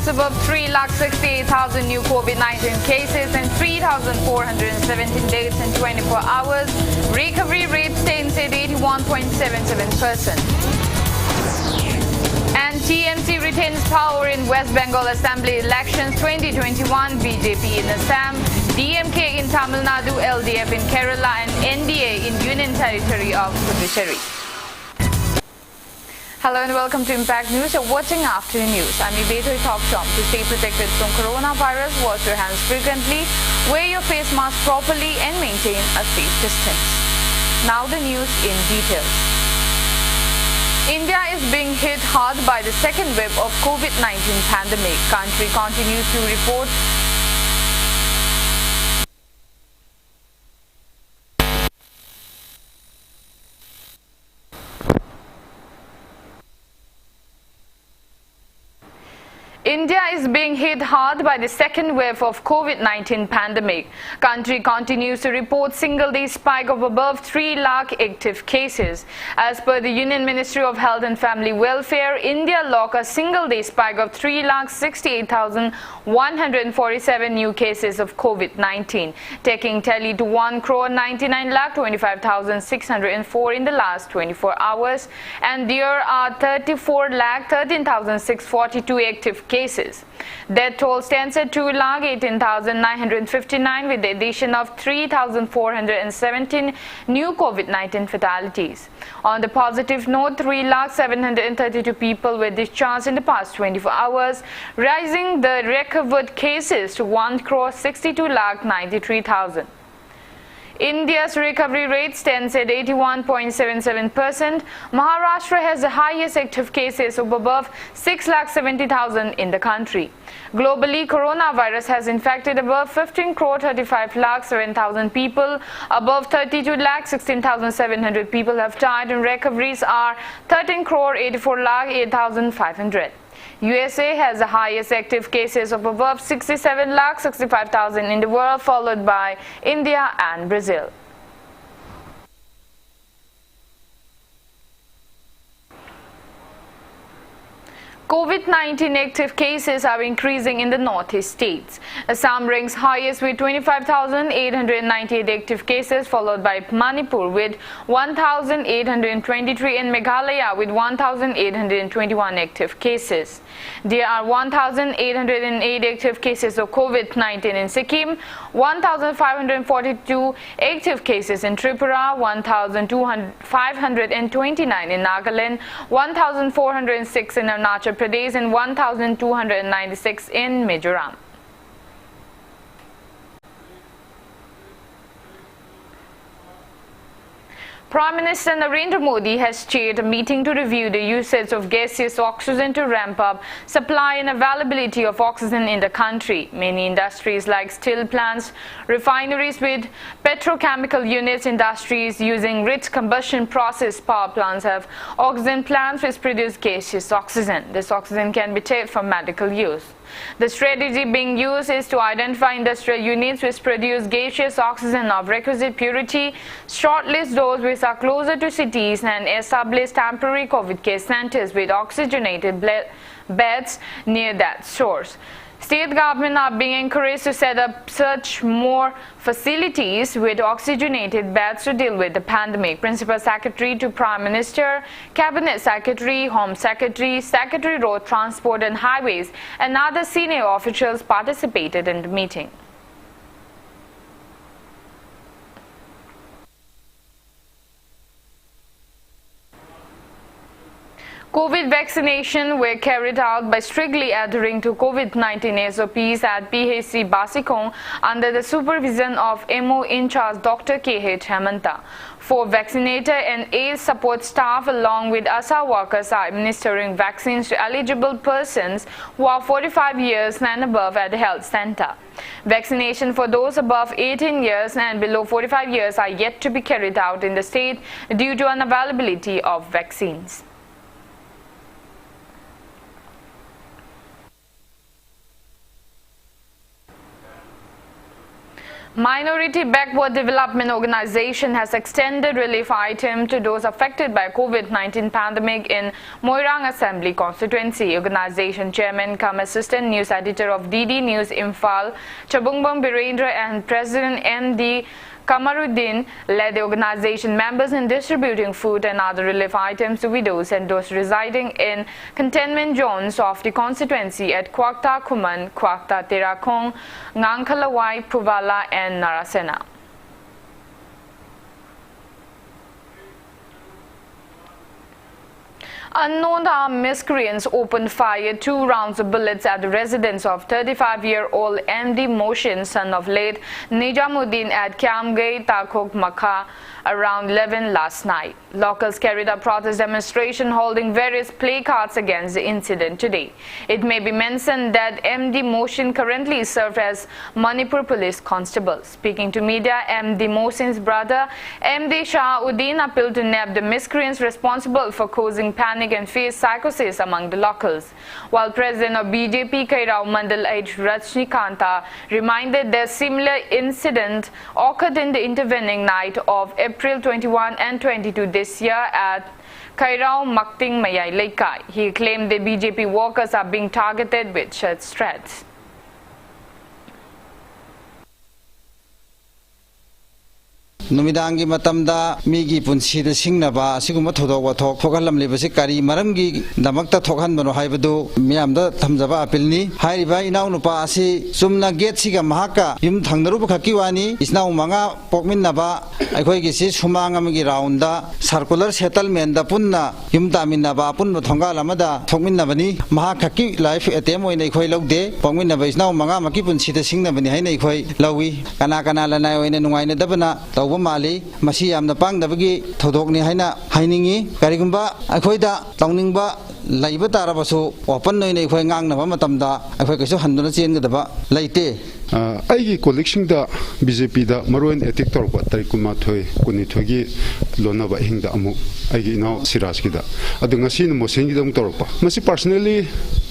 clocks above 3,68,000 new COVID-19 cases and 3,417 deaths in 24 hours. Recovery rate stands at 81.77%. And TMC retains power in West Bengal Assembly elections 2021, BJP in Assam, DMK in Tamil Nadu, LDF in Kerala and NDA in Union Territory of Puducherry. Hello and welcome to Impact News. You're watching Afternoon News. I'm IBETHOI THOKCHOM. To stay protected from coronavirus, wash your hands frequently, wear your face mask properly and maintain a safe distance. Now the news in detail. India is being hit hard by the second wave of COVID-19 pandemic. Country continues to report India is being hit hard by the second wave of COVID-19 pandemic. Country continues to report single-day spike of above 3 lakh active cases. As per the Union Ministry of Health and Family Welfare, India logged a single-day spike of 3,68,147 new cases of COVID-19, taking tally to 1,99,25,604 in the last 24 hours, and there are 34,13,642 active cases. Death toll stands at 2,18,959 with the addition of 3,417 new COVID-19 fatalities. On the positive note, 3,732 people were discharged in the past 24 hours, rising the recovered cases to 1,62,93,000. India's recovery rate stands at 81.77%. Maharashtra has the highest active cases of above 6,70,000 in the country. Globally, coronavirus has infected above 15,35,07,000 people. Above 32,16,700 people have died and recoveries are 13,84,08,500. USA has the highest active cases of above 67,65,000 in the world, followed by India and Brazil. COVID-19 active cases are increasing in the northeast states. Assam ranks highest with 25,898 active cases, followed by Manipur with 1,823 and Meghalaya with 1,821 active cases. There are 1,808 active cases of COVID-19 in Sikkim, 1,542 active cases in Tripura, 1,529 in Nagaland, 1,406 in Arunachal Pradesh and 1,296 in Mizoram. Prime Minister Narendra Modi has chaired a meeting to review the usage of gaseous oxygen to ramp up supply and availability of oxygen in the country. Many industries like steel plants, refineries with petrochemical units, industries using rich combustion process power plants have oxygen plants which produce gaseous oxygen. This oxygen can be tapped for medical use. The strategy being used is to identify industrial units which produce gaseous oxygen of requisite purity, shortlist those which are closer to cities, and establish temporary COVID care centers with oxygenated beds near that source. State governments are being encouraged to set up such more facilities with oxygenated beds to deal with the pandemic. Principal Secretary to Prime Minister, Cabinet Secretary, Home Secretary, Secretary Road Transport and Highways and other senior officials participated in the meeting. COVID vaccination were carried out by strictly adhering to COVID-19 SOPs at PHC Basikong under the supervision of MO in charge Dr. KH Hemanta. 4 vaccinator and 8 support staff along with ASA workers are administering vaccines to eligible persons who are 45 years and above at the health center. Vaccination for those above 18 years and below 45 years are yet to be carried out in the state due to unavailability of vaccines. Minority Backward Development Organization has extended relief item to those affected by COVID-19 pandemic in Moirang Assembly constituency. Organization chairman cum assistant news editor of DD News Imphal, Chabungbong Birendra, and President MD Kamaruddin led the organization members in distributing food and other relief items to widows and those residing in containment zones of the constituency at Kwakta Kuman, Kwakta Terakong, Ngangkalawai, Puvala and Narasena. Unknown armed miscreants opened fire 2 rounds of bullets at the residence of 35-year-old MD Moshin, son of late Nijamuddin, at Kiamgay, Takhok, Makha around 11 last night. Locals carried a protest demonstration holding various placards against the incident today. It may be mentioned that MD Moshin currently serves as Manipur police constable. Speaking to media, MD Moshin's brother MD Shah Uddin appealed to nab the miscreants responsible for causing panic and fear psychosis among the locals. While President of BJP Kairao Mandal H. Rajnikanta reminded that similar incident occurred in the intervening night of April 21 and 22 this year at Kairao Makting Mayay Laikai. He claimed the BJP workers are being targeted with such threats. Numidangi matamda migi punsi de singnaba asiguma thodok wathok thokalam lebasi kari maramgi damakta thokhan bano haibadu miamda thamjaba apilni hairiba inau nupa asi sumna gate siga mahaka yum thangdaru khaki wani isnau manga pokminnaba akhoi gi si sumang amgi raunda circular settlement da punna yum taminaba punba thongal amada thokminnabani mahakaki life atem oina khoi logde pokminnaba isnau manga maki punsi de singnabani haina khoi lawi kana kana lanai oina nungaina dabana Mali, Masiam the Pang the Bigi, Todokni Haina, Heiningi, Karigumba, Akoida, Towningba, Laibata open no in a Huangang Navamatamda, a Fakaso Handurazian Gadaba, Laite. I collection the BJP the Maroon ethical what Tarikumatoi, Kunitogi, Lonava Hinda Amu, I know Siraskida. I don't see no Mosingidam Torpa. Masi personally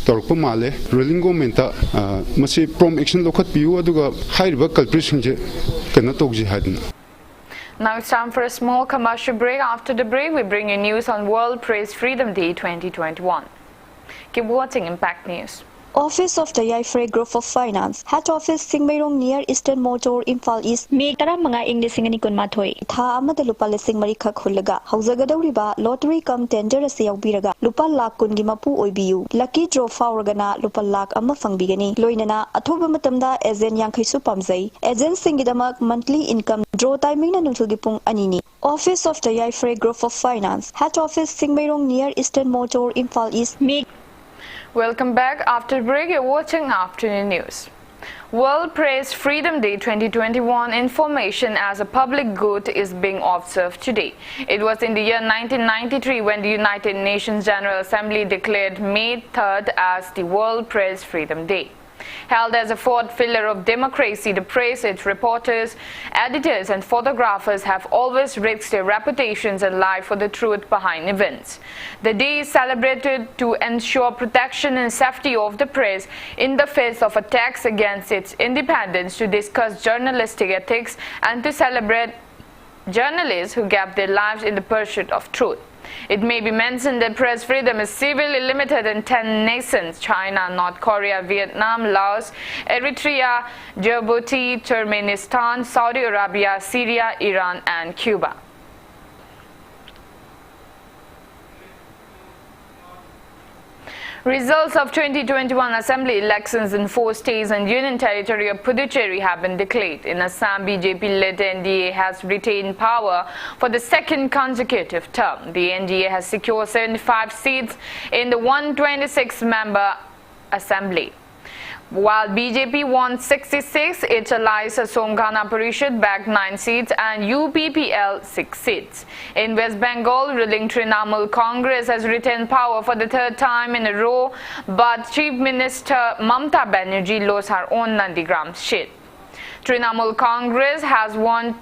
Torpa Male, Rolingo Menta, Masi prom action local view, Aduga, high vocal prison cannot talk Hadden. Now it's time for a small commercial break. After the break, we bring you news on World Press Freedom Day 2021. Keep watching Impact News. Office of the Yaifre Group of Finance, Head Office Singmairong near Eastern Motor, Imphal East, May Tara Mga English Singanikun Mathoi, Tha Amada Lupa Sing Marika Hulaga, Hausagadoriba, Lottery cum Tender Siaubiraga, Lupa Lak Kungimapu Oibiu, Lucky Draw Fauragana, Lupa Lak Amafang Bigani, Loinana, Atoba Matamda, Ezen Yankisu Pamzai, Ezen Singidamak monthly income, draw timing na Nutudipung Anini. Office of the Yaifre Group of Finance, Head Office Singmairong near Eastern Motor, Imphal East, May. Welcome back. After break, you're watching Afternoon News. World Press Freedom Day 2021 information as a public good is being observed today. It was in the year 1993 when the United Nations General Assembly declared May 3rd as the World Press Freedom Day. Held as a fourth pillar of democracy, the press, its reporters, editors and photographers have always risked their reputations and life for the truth behind events. The day is celebrated to ensure protection and safety of the press in the face of attacks against its independence, to discuss journalistic ethics and to celebrate journalists who gave their lives in the pursuit of truth. It may be mentioned that press freedom is severely limited in 10 nations: China, North Korea, Vietnam, Laos, Eritrea, Djibouti, Turkmenistan, Saudi Arabia, Syria, Iran and Cuba. Results of 2021 Assembly elections in 4 states and Union Territory of Puducherry have been declared. In Assam, BJP-led NDA has retained power for the second consecutive term. The NDA has secured 75 seats in the 126-member Assembly. While BJP won 66, its allies Songhana Parishad bagged 9 seats and UPPL 6 seats. In West Bengal, ruling Trinamool Congress has retained power for the 3rd time in a row, but Chief Minister Mamta Banerjee lost her own Nandigram seat. Trinamool Congress has won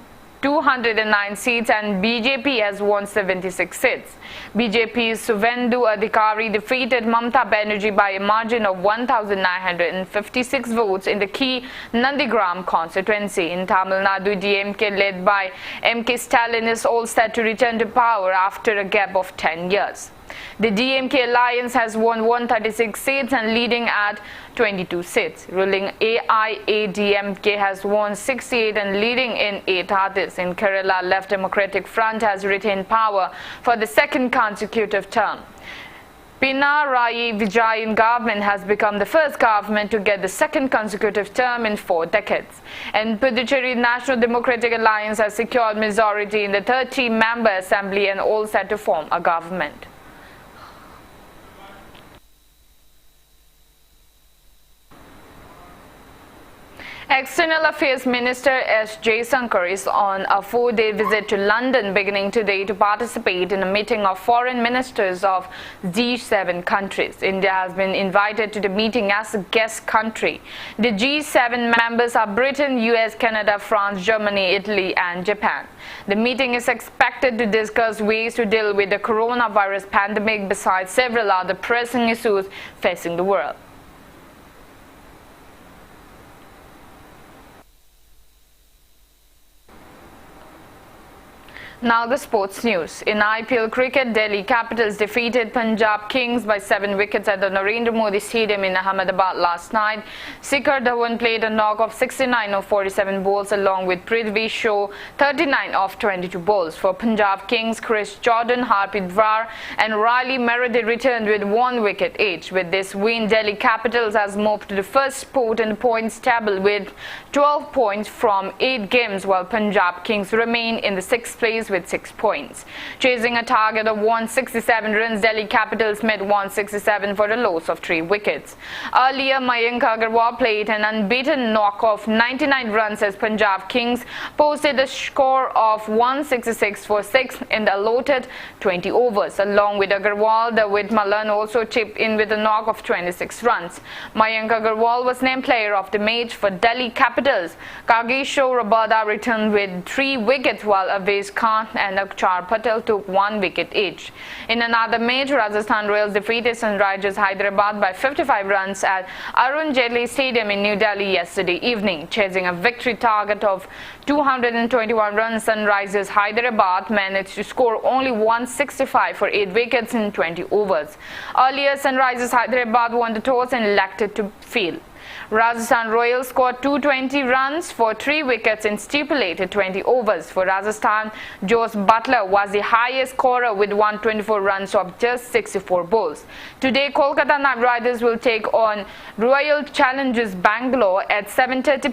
209 seats and BJP has won 76 seats. BJP's Suvendu Adhikari defeated Mamata Banerjee by a margin of 1,956 votes in the key Nandigram constituency. In Tamil Nadu, DMK led by MK Stalin is all set to return to power after a gap of 10 years. The DMK alliance has won 136 seats and leading at 22 seats. Ruling AIADMK has won 68 and leading in 8 others. In Kerala, Left Democratic Front has retained power for the second consecutive term. Pinarayi Vijayan government has become the first government to get the second consecutive term in 4 decades. And Puducherry National Democratic Alliance has secured majority in the 30-member assembly and all set to form a government. External Affairs Minister S. Jaishankar is on a 4-day visit to London beginning today to participate in a meeting of foreign ministers of G7 countries. India has been invited to the meeting as a guest country. The G7 members are Britain, US, Canada, France, Germany, Italy and Japan. The meeting is expected to discuss ways to deal with the coronavirus pandemic besides several other pressing issues facing the world. Now the sports news. In IPL cricket, Delhi Capitals defeated Punjab Kings by 7 wickets at the Narendra Modi Stadium in Ahmedabad last night. Shikhar Dhawan played a knock of 69 of 47 balls along with Prithvi Shaw 39 of 22 balls. For Punjab Kings, Chris Jordan, Harpreet Brar and Riley Meredith returned with 1 wicket each. With this win, Delhi Capitals has moved to the first spot in the points table with 12 points from 8 games, while Punjab Kings remain in the 6th place with 6 points. Chasing a target of 167 runs, Delhi Capitals made 167 for a loss of 3 wickets. Earlier, Mayank Agarwal played an unbeaten knock of 99 runs as Punjab Kings posted a score of 166 for 6 in the allotted 20 overs. Along with Agarwal, David Malan also chipped in with a knock of 26 runs. Mayank Agarwal was named player of the match for Delhi Capitals. Kagisho Rabada returned with 3 wickets while Avais Khan and Akshar Patel took 1 wicket each. In another match, Rajasthan Royals defeated Sunrisers Hyderabad by 55 runs at Arun Jaitley Stadium in New Delhi yesterday evening. Chasing a victory target of 221 runs, Sunrisers Hyderabad managed to score only 165 for 8 wickets in 20 overs. Earlier, Sunrisers Hyderabad won the toss and elected to field. Rajasthan Royals scored 220 runs for 3 wickets in stipulated 20 overs. For Rajasthan, Jos Butler was the highest scorer with 124 runs of just 64 balls. Today, Kolkata Knight Riders will take on Royal Challengers Bangalore at 7:30